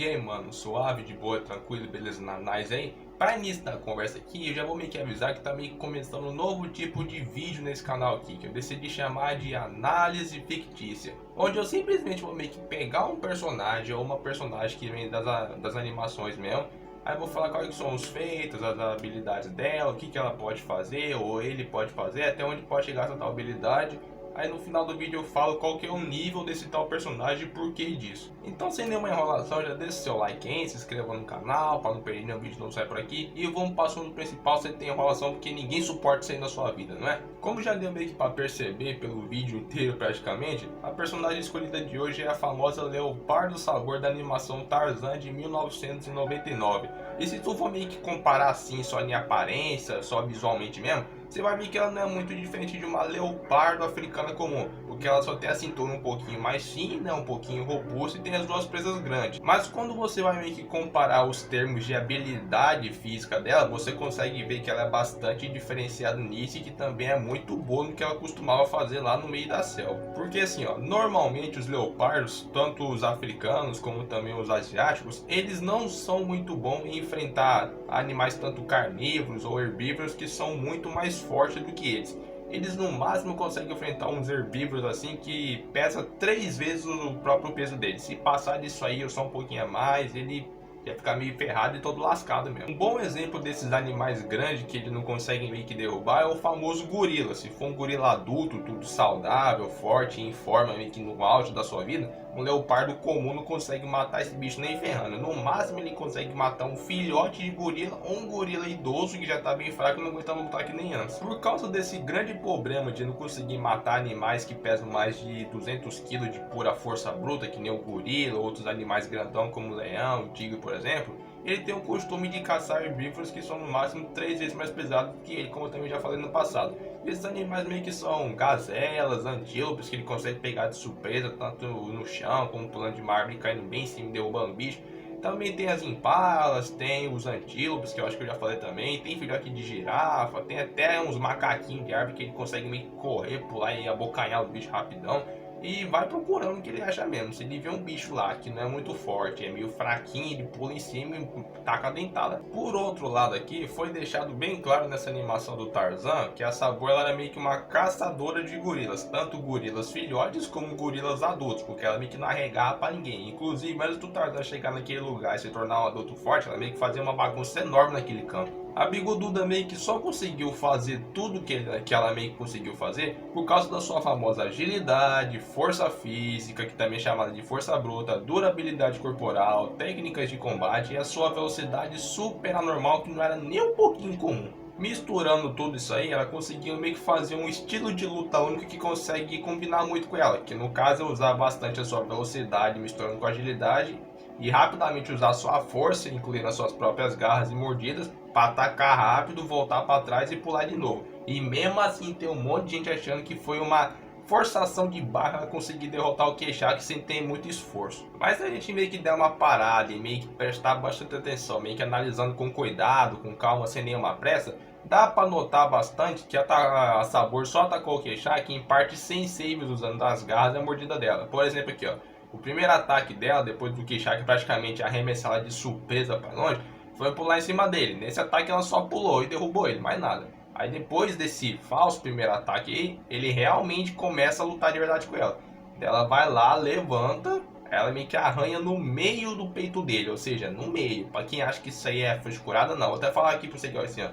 E aí, mano, suave, de boa, tranquilo, beleza, na nice aí? Para início da conversa aqui, eu já vou meio que avisar que tá meio que começando um novo tipo de vídeo nesse canal aqui, que eu decidi chamar de análise fictícia, onde eu simplesmente vou meio que pegar um personagem ou uma personagem que vem das animações mesmo, aí eu vou falar quais são os feitos, as habilidades dela, o que ela pode fazer, ou ele pode fazer, até onde pode chegar essa tal habilidade. Aí no final do vídeo eu falo qual que é o nível desse tal personagem e por que disso. Então, sem nenhuma enrolação, já deixa seu like aí, se inscreva no canal para não perder nenhum vídeo novo sair por aqui. E vamos para o assunto principal, sem ter enrolação, porque ninguém suporta isso aí na sua vida, não é? Como já deu meio que para perceber pelo vídeo inteiro praticamente, a personagem escolhida de hoje é a famosa Leopardo Sabor da animação Tarzan de 1999. E se tu for meio que comparar assim, só em aparência, só visualmente mesmo, você vai ver que ela não é muito diferente de uma leopardo africana comum, porque ela só tem a cintura um pouquinho mais fina, um pouquinho robusta e tem as duas presas grandes. Mas quando você vai meio que comparar os termos de habilidade física dela, você consegue ver que ela é bastante diferenciada nisso e que também é muito boa no que ela costumava fazer lá no meio da selva. Porque assim, ó, normalmente os leopardos, tanto os africanos como também os asiáticos, eles não são muito bons em enfrentar animais tanto carnívoros ou herbívoros que são muito mais fortes do que eles. Eles no máximo conseguem enfrentar uns herbívoros assim que pesa 3 vezes o próprio peso deles. Se passar disso aí ou só um pouquinho a mais, ele ia ficar meio ferrado e todo lascado mesmo. Um bom exemplo desses animais grandes que eles não conseguem meio que derrubar é o famoso gorila. Se for um gorila adulto, tudo saudável, forte, em forma meio que no auge da sua vida, um leopardo comum não consegue matar esse bicho nem ferrando. No máximo ele consegue matar um filhote de gorila ou um gorila idoso que já tá bem fraco e não aguenta lutar que nem antes. Por causa desse grande problema de não conseguir matar animais que pesam mais de 200 kg de pura força bruta, que nem o gorila ou outros animais grandão como o leão, o tigre, por exemplo, ele tem o costume de caçar herbívoros que são no máximo 3 vezes mais pesados que ele, como eu também já falei no passado. Esses animais meio que são gazelas, antílopes, que ele consegue pegar de surpresa, tanto no chão como pulando de uma árvore, caindo bem em cima e derrubando o bicho. Também tem as impalas, tem os antílopes, que eu acho que eu já falei também, tem filhote de girafa, tem até uns macaquinhos de árvore que ele consegue meio que correr, pular e abocanhar o bicho rapidão. E vai procurando o que ele acha mesmo. Se ele vê um bicho lá que não é muito forte, é meio fraquinho, ele pula em cima e taca a dentada. Por outro lado aqui, foi deixado bem claro nessa animação do Tarzan que a Sabor ela era meio que uma caçadora de gorilas. Tanto gorilas filhotes como gorilas adultos, porque ela meio que não arregava pra ninguém. Inclusive, antes do Tarzan chegar naquele lugar e se tornar um adulto forte, ela meio que fazia uma bagunça enorme naquele campo. A Bigoduda meio que só conseguiu fazer tudo que ela meio que conseguiu fazer por causa da sua famosa agilidade, força física, que também é chamada de força bruta, durabilidade corporal, técnicas de combate e a sua velocidade super anormal que não era nem um pouquinho comum. Misturando tudo isso aí, ela conseguiu meio que fazer um estilo de luta único que consegue combinar muito com ela, que no caso é usar bastante a sua velocidade misturando com agilidade e rapidamente usar sua força, incluindo as suas próprias garras e mordidas, para atacar rápido, voltar para trás e pular de novo. E mesmo assim tem um monte de gente achando que foi uma forçação de barra conseguir derrotar o Queixaque sem ter muito esforço. Mas a gente meio que dá uma parada e meio que prestar bastante atenção, meio que analisando com cuidado, com calma, sem nenhuma pressa, dá para notar bastante que a Sabor só atacou o Queixaque em partes sensíveis usando as garras e a mordida dela. Por exemplo aqui, ó. O primeiro ataque dela, depois do Queixaque praticamente arremessar ela de surpresa para longe, foi pular em cima dele. Nesse ataque ela só pulou e derrubou ele, mais nada. Aí depois desse falso primeiro ataque aí, ele realmente começa a lutar de verdade com ela. Ela vai lá, levanta, ela meio que arranha no meio do peito dele, ou seja, no meio. Para quem acha que isso aí é frescurada, não. Vou até falar aqui para você que ó, assim, ó.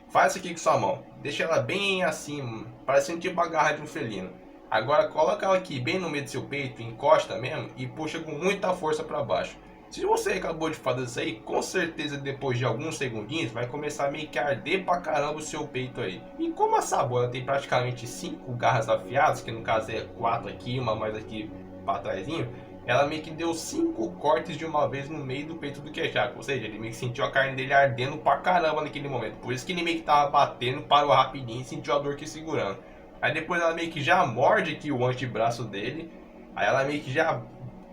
Faz isso aqui com sua mão, deixa ela bem assim, parecendo tipo a garra de um felino. Agora coloca ela aqui bem no meio do seu peito, encosta mesmo e puxa com muita força para baixo. Se você acabou de fazer isso aí, com certeza depois de alguns segundinhos vai começar meio que a arder pra caramba o seu peito aí. E como a Sabor tem praticamente 5 garras afiadas, que no caso é 4 aqui, uma mais aqui pra trásinho, ela meio que deu 5 cortes de uma vez no meio do peito do Queixaque. Ou seja, ele meio que sentiu a carne dele ardendo pra caramba naquele momento. Por isso que ele meio que tava batendo, parou rapidinho e sentiu a dor que segurando. Aí depois ela meio que já morde aqui o antebraço dele. Aí ela meio que já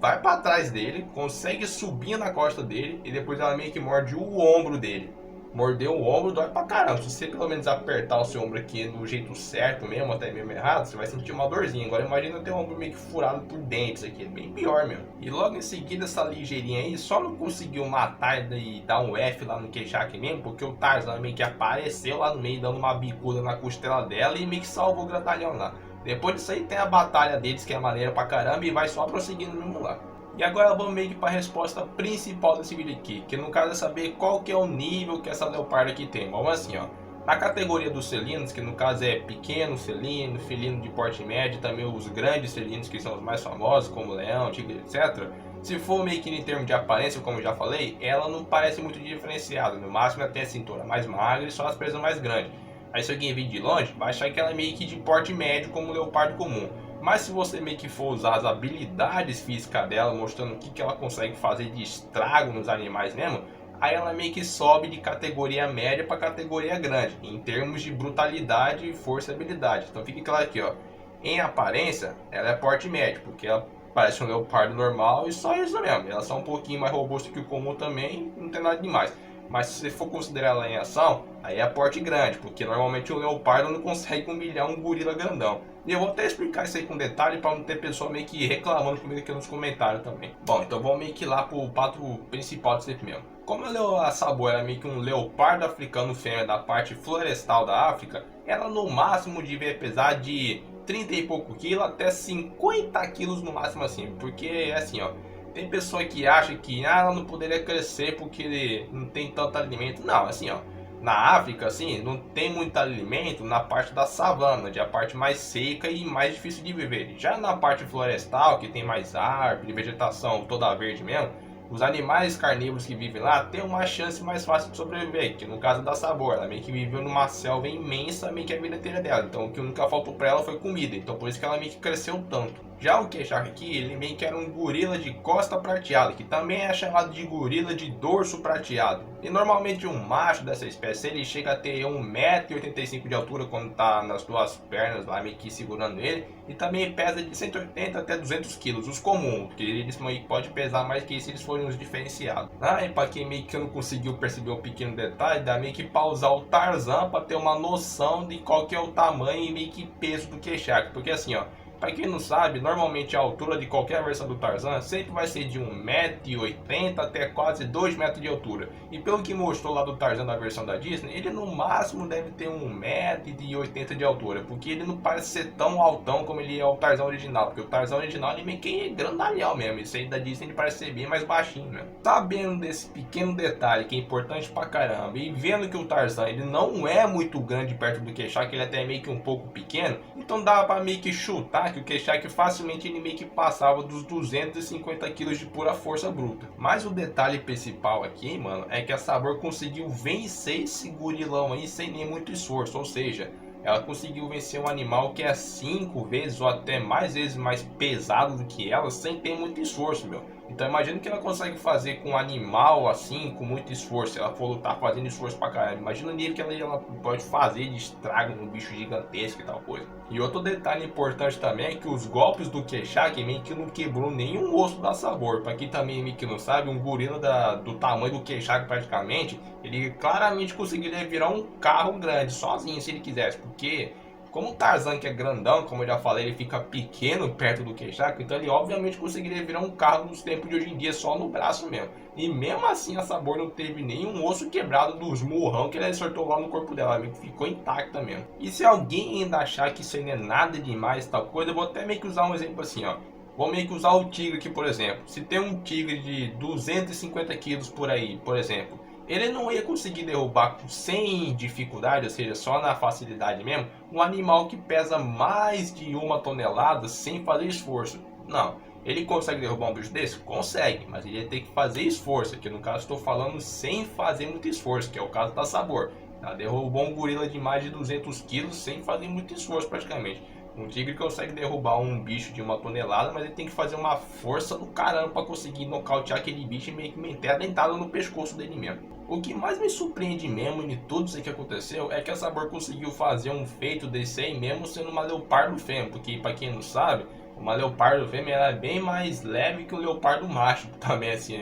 vai para trás dele, consegue subir na costa dele e depois ela meio que morde o ombro dele. Morder o ombro dói pra caramba. Se você pelo menos apertar o seu ombro aqui do jeito certo mesmo, até mesmo errado, você vai sentir uma dorzinha. Agora imagina ter o ombro meio que furado por dentes aqui, é bem pior mesmo. E logo em seguida essa ligeirinha aí só não conseguiu matar e dar um F lá no Queixaque mesmo, porque o Tarzan meio que apareceu lá no meio dando uma bicuda na costela dela e meio que salvou o grandalhão lá. Depois disso aí tem a batalha deles que é maneira pra caramba e vai só prosseguindo mesmo lá. E agora vamos meio que para a resposta principal desse vídeo aqui, que no caso é saber qual que é o nível que essa leopardo aqui tem. Vamos assim, ó. Na categoria dos felinos, que no caso é pequeno felino, felino de porte médio, também os grandes felinos que são os mais famosos, como leão, tigre, etc. Se for meio que em termos de aparência, como eu já falei, ela não parece muito diferenciada. No máximo ela tem a cintura mais magra e só as presas mais grandes. Aí se alguém vir de longe, vai achar que ela é meio que de porte médio, como o leopardo comum. Mas se você meio que for usar as habilidades físicas dela, mostrando o que ela consegue fazer de estrago nos animais mesmo, aí ela meio que sobe de categoria média para categoria grande, em termos de brutalidade, força e habilidade. Então fique claro aqui, ó, em aparência, ela é porte médio, porque ela parece um leopardo normal e só isso mesmo. Ela é só um pouquinho mais robusta que o comum também, não tem nada demais. Mas se você for considerar ela em ação, aí é porte grande, porque normalmente o leopardo não consegue humilhar um gorila grandão. E eu vou até explicar isso aí com detalhe para não ter pessoa meio que reclamando comigo aqui nos comentários também. Bom, então vamos meio que lá pro pato principal desse filme mesmo. Como a Sabor é meio que um leopardo africano fêmea da parte florestal da África, ela no máximo devia pesar de 30 e pouco quilos até 50 quilos no máximo assim, porque é assim, ó. Tem pessoa que acha que ela não poderia crescer porque não tem tanto alimento. Não, assim, ó. Na África, assim, não tem muito alimento na parte da savana, onde é a parte mais seca e mais difícil de viver. Já na parte florestal, que tem mais árvore, vegetação toda verde mesmo, os animais carnívoros que vivem lá têm uma chance mais fácil de sobreviver, que no caso da Sabor, ela meio que viveu numa selva imensa, meio que a vida inteira dela. Então o que nunca faltou pra ela foi comida, então por isso que ela meio que cresceu tanto. Já o Queixaque aqui, ele meio que era um gorila de costa prateada, que também é chamado de gorila de dorso prateado. E normalmente um macho dessa espécie, ele chega a ter 1,85 m de altura quando tá nas duas pernas lá meio que segurando ele. E também pesa de 180 até 200 kg, os comuns, porque eles pode pesar mais que isso se eles forem os diferenciados. E pra quem meio que não conseguiu perceber um pequeno detalhe, dá meio que pausar o Tarzan para ter uma noção de qual que é o tamanho e meio que peso do Queixaque. Porque assim, ó, para quem não sabe, normalmente a altura de qualquer versão do Tarzan sempre vai ser de 1,80 m até quase 2 metros de altura. E pelo que mostrou lá do Tarzan da versão da Disney, ele no máximo deve ter 1,80 m de altura, porque ele não parece ser tão altão como ele é o Tarzan original, porque o Tarzan original ele meio que é grandalhão mesmo, esse aí da Disney ele parece ser bem mais baixinho mesmo. Sabendo desse pequeno detalhe que é importante pra caramba, e vendo que o Tarzan ele não é muito grande perto do Queixaque, ele é até meio que um pouco pequeno, então dá pra meio que chutar que o Queixaque facilmente ele meio que passava dos 250 kg de pura força bruta. Mas o detalhe principal aqui, mano, é que a Sabor conseguiu vencer esse gorilão aí sem nem muito esforço, ou seja, ela conseguiu vencer um animal que é 5 vezes ou até mais vezes mais pesado do que ela sem ter muito esforço, meu. Então imagina o que ela consegue fazer com um animal assim, com muito esforço. Se ela for lutar fazendo esforço pra caralho, imagina o nível que ela pode fazer de estrago num bicho gigantesco e tal coisa. E outro detalhe importante também é que os golpes do Queixaque meio que não quebrou nenhum osso da Sabor. Pra quem também meio que não sabe, um gorila do tamanho do Queixaque praticamente, ele claramente conseguiria virar um carro grande sozinho se ele quisesse, porque como o Tarzan que é grandão, como eu já falei, ele fica pequeno perto do Queixaque, então ele obviamente conseguiria virar um carro nos tempos de hoje em dia só no braço mesmo. E mesmo assim a Sabor não teve nenhum osso quebrado dos murrão que ele acertou lá no corpo dela, meio que ficou intacta mesmo. E se alguém ainda achar que isso aí não é nada demais tal coisa, eu vou até meio que usar um exemplo assim, ó. Vou meio que usar o tigre aqui, por exemplo. Se tem um tigre de 250 quilos por aí, por exemplo, ele não ia conseguir derrubar sem dificuldade, ou seja, só na facilidade mesmo, um animal que pesa mais de 1 tonelada sem fazer esforço. Não, ele consegue derrubar um bicho desse? Consegue, mas ele ia ter que fazer esforço, que no caso estou falando sem fazer muito esforço, que é o caso da Sabor. Ela derrubou um gorila de mais de 200 quilos sem fazer muito esforço praticamente. Um tigre consegue derrubar um bicho de 1 tonelada, mas ele tem que fazer uma força do caramba para conseguir nocautear aquele bicho e meio que meter a dentada no pescoço dele mesmo. O que mais me surpreende mesmo de tudo isso que aconteceu é que a Sabor conseguiu fazer um feito desse aí mesmo sendo uma leopardo fêmea, porque para quem não sabe, uma leopardo fêmea ela é bem mais leve que o leopardo macho também assim.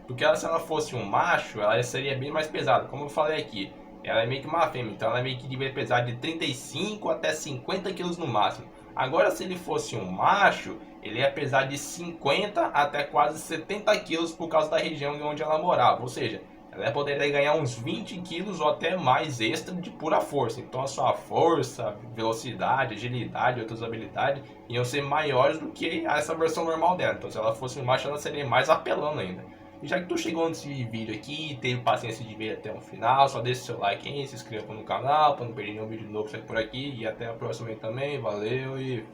Porque ela, se ela fosse um macho, ela seria bem mais pesada. Como eu falei aqui, ela é meio que uma fêmea, então ela é meio que deveria pesar de 35 até 50 quilos no máximo. Agora, se ele fosse um macho, ele ia pesar de 50 até quase 70 quilos por causa da região onde ela morava. Ou seja, ela poderia ganhar uns 20 quilos ou até mais extra de pura força. Então a sua força, velocidade, agilidade e outras habilidades iam ser maiores do que essa versão normal dela. Então se ela fosse um macho, ela seria mais apelando ainda. E já que tu chegou nesse vídeo aqui e teve paciência de ver até o final, só deixa seu like aí, se inscreva no canal para não perder nenhum vídeo novo por aqui. E até a próxima aí também. Valeu e...